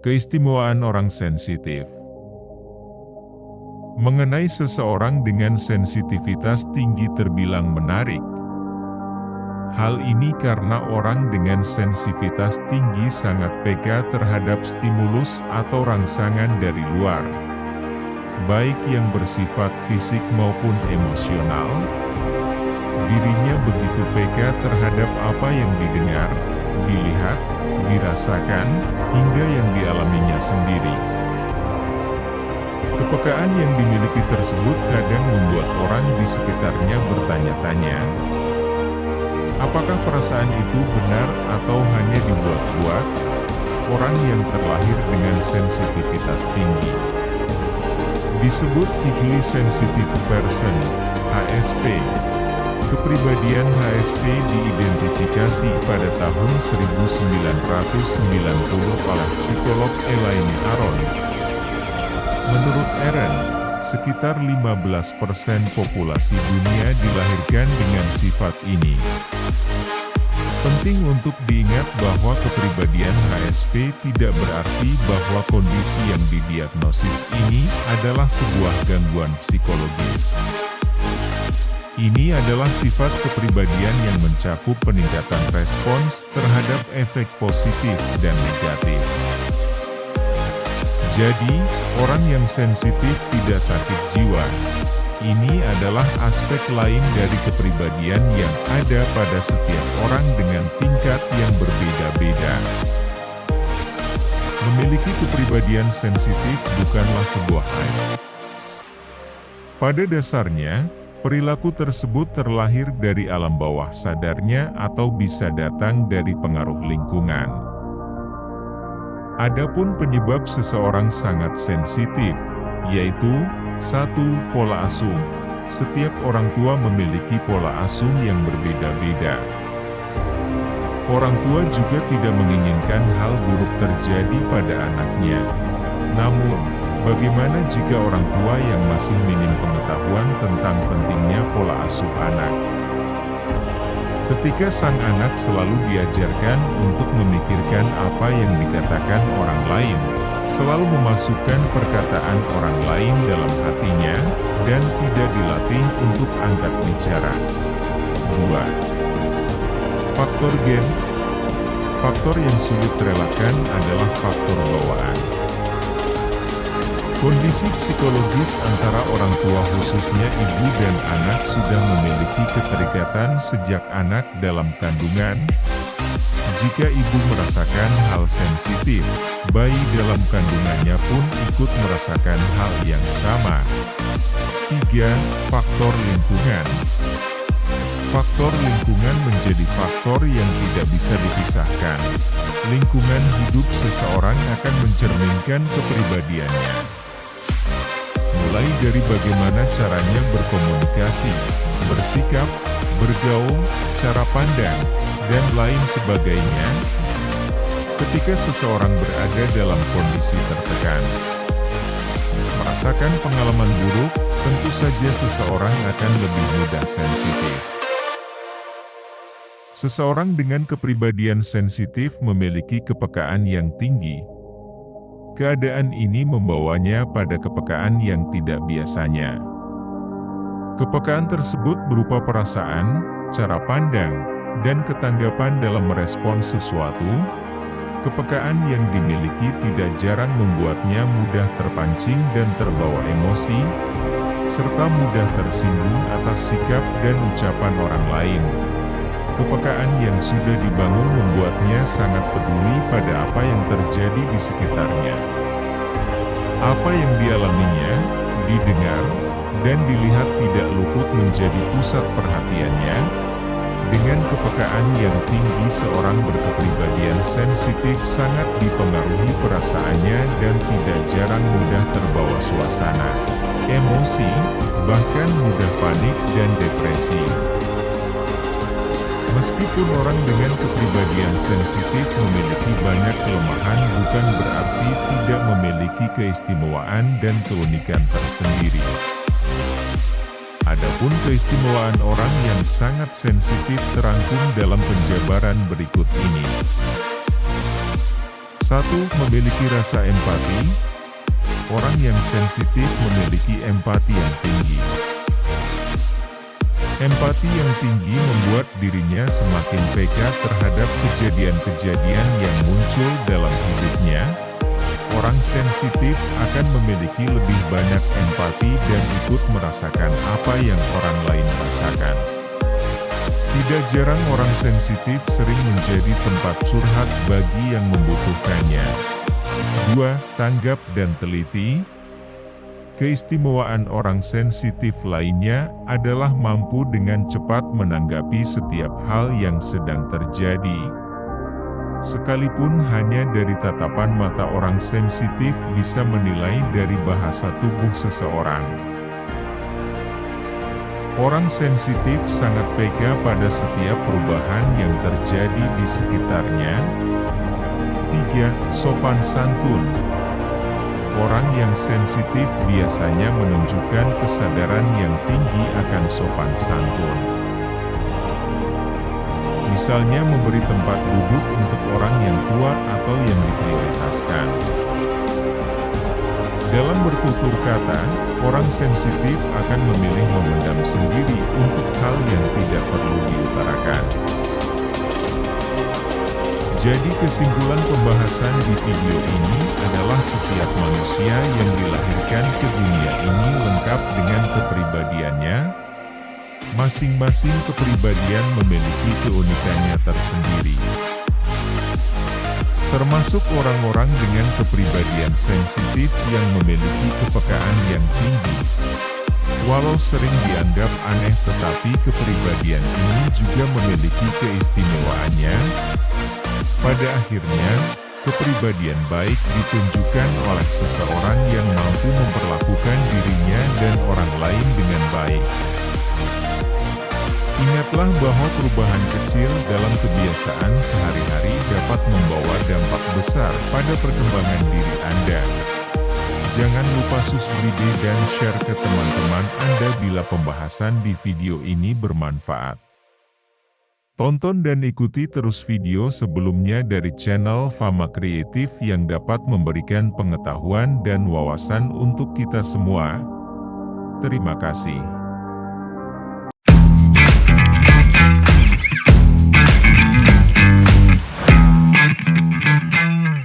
Keistimewaan orang sensitif. Mengenai seseorang dengan sensitivitas tinggi terbilang menarik. Hal ini karena orang dengan sensitivitas tinggi sangat peka terhadap stimulus atau rangsangan dari luar, baik yang bersifat fisik maupun emosional. Dirinya begitu peka terhadap apa yang didengar, dilihat, dirasakan, hingga yang dialaminya sendiri. Kepekaan yang dimiliki tersebut kadang membuat orang di sekitarnya bertanya-tanya, apakah perasaan itu benar atau hanya dibuat-buat? Orang yang terlahir dengan sensitivitas tinggi disebut Highly Sensitive Person, HSP. Kepribadian HSP diidentifikasi pada tahun 1990 oleh psikolog Elaine Aron. Menurut Aron, sekitar 15% populasi dunia dilahirkan dengan sifat ini. Penting untuk diingat bahwa kepribadian HSP tidak berarti bahwa kondisi yang didiagnosis ini adalah sebuah gangguan psikologis. Ini adalah sifat kepribadian yang mencakup peningkatan respons terhadap efek positif dan negatif. Jadi, orang yang sensitif tidak sakit jiwa. Ini adalah aspek lain dari kepribadian yang ada pada setiap orang dengan tingkat yang berbeda-beda. Memiliki kepribadian sensitif bukanlah sebuah aib. Pada dasarnya, perilaku tersebut terlahir dari alam bawah sadarnya atau bisa datang dari pengaruh lingkungan. Adapun penyebab seseorang sangat sensitif, yaitu 1. Pola asuh. Setiap orang tua memiliki pola asuh yang berbeda-beda. Orang tua juga tidak menginginkan hal buruk terjadi pada anaknya. Namun, bagaimana jika orang tua yang masih minim pengetahuan tentang pentingnya pola asuh anak? Ketika sang anak selalu diajarkan untuk memikirkan apa yang dikatakan orang lain, selalu memasukkan perkataan orang lain dalam hatinya, dan tidak dilatih untuk angkat bicara. 2. Faktor gen. Faktor yang sulit terelakkan adalah faktor bawaan. Kondisi psikologis antara orang tua khususnya ibu dan anak sudah memiliki keterikatan sejak anak dalam kandungan. Jika ibu merasakan hal sensitif, bayi dalam kandungannya pun ikut merasakan hal yang sama. 3. Faktor lingkungan. Faktor lingkungan menjadi faktor yang tidak bisa dipisahkan. Lingkungan hidup seseorang akan mencerminkan kepribadiannya. Mulai dari bagaimana caranya berkomunikasi, bersikap, bergaul, cara pandang, dan lain sebagainya. Ketika seseorang berada dalam kondisi tertekan, merasakan pengalaman buruk, tentu saja seseorang akan lebih mudah sensitif. Seseorang dengan kepribadian sensitif memiliki kepekaan yang tinggi. Keadaan ini membawanya pada kepekaan yang tidak biasanya. Kepekaan tersebut berupa perasaan, cara pandang, dan ketanggapan dalam merespons sesuatu. Kepekaan yang dimiliki tidak jarang membuatnya mudah terpancing dan terbawa emosi, serta mudah tersinggung atas sikap dan ucapan orang lain. Kepekaan yang sudah dibangun membuatnya sangat peduli pada apa yang terjadi di sekitarnya. Apa yang dialaminya, didengar, dan dilihat tidak luput menjadi pusat perhatiannya. Dengan kepekaan yang tinggi, seorang berkepribadian sensitif sangat dipengaruhi perasaannya dan tidak jarang mudah terbawa suasana, emosi, bahkan mudah panik dan depresi. Meskipun orang dengan kepribadian sensitif memiliki banyak kelemahan, bukan berarti tidak memiliki keistimewaan dan keunikan tersendiri. Adapun keistimewaan orang yang sangat sensitif terangkum dalam penjabaran berikut ini. 1. Memiliki rasa empati. Orang yang sensitif memiliki empati yang tinggi. Empati yang tinggi membuat dirinya semakin peka terhadap kejadian-kejadian yang muncul dalam hidupnya. Orang sensitif akan memiliki lebih banyak empati dan ikut merasakan apa yang orang lain rasakan. Tidak jarang orang sensitif sering menjadi tempat curhat bagi yang membutuhkannya. 2. Tanggap dan teliti. Keistimewaan orang sensitif lainnya adalah mampu dengan cepat menanggapi setiap hal yang sedang terjadi. Sekalipun hanya dari tatapan mata, orang sensitif bisa menilai dari bahasa tubuh seseorang. Orang sensitif sangat peka pada setiap perubahan yang terjadi di sekitarnya. 3. Sopan santun. Orang yang sensitif biasanya menunjukkan kesadaran yang tinggi akan sopan santun. Misalnya memberi tempat duduk untuk orang yang tua atau yang diprioritaskan. Dalam bertutur kata, orang sensitif akan memilih memendam sendiri untuk hal yang tidak perlu diutarakan. Jadi kesimpulan pembahasan di video ini adalah setiap manusia yang dilahirkan ke dunia ini lengkap dengan kepribadiannya. Masing-masing kepribadian memiliki keunikannya tersendiri. Termasuk orang-orang dengan kepribadian sensitif yang memiliki kepekaan yang tinggi. Walau sering dianggap aneh, tetapi kepribadian ini juga memiliki keistimewaannya. Pada akhirnya, kepribadian baik ditunjukkan oleh seseorang yang mampu memperlakukan dirinya dan orang lain dengan baik. Ingatlah bahwa perubahan kecil dalam kebiasaan sehari-hari dapat membawa dampak besar pada perkembangan diri Anda. Jangan lupa subscribe dan share ke teman-teman Anda bila pembahasan di video ini bermanfaat. Tonton dan ikuti terus video sebelumnya dari channel Fama Kreatif yang dapat memberikan pengetahuan dan wawasan untuk kita semua. Terima kasih.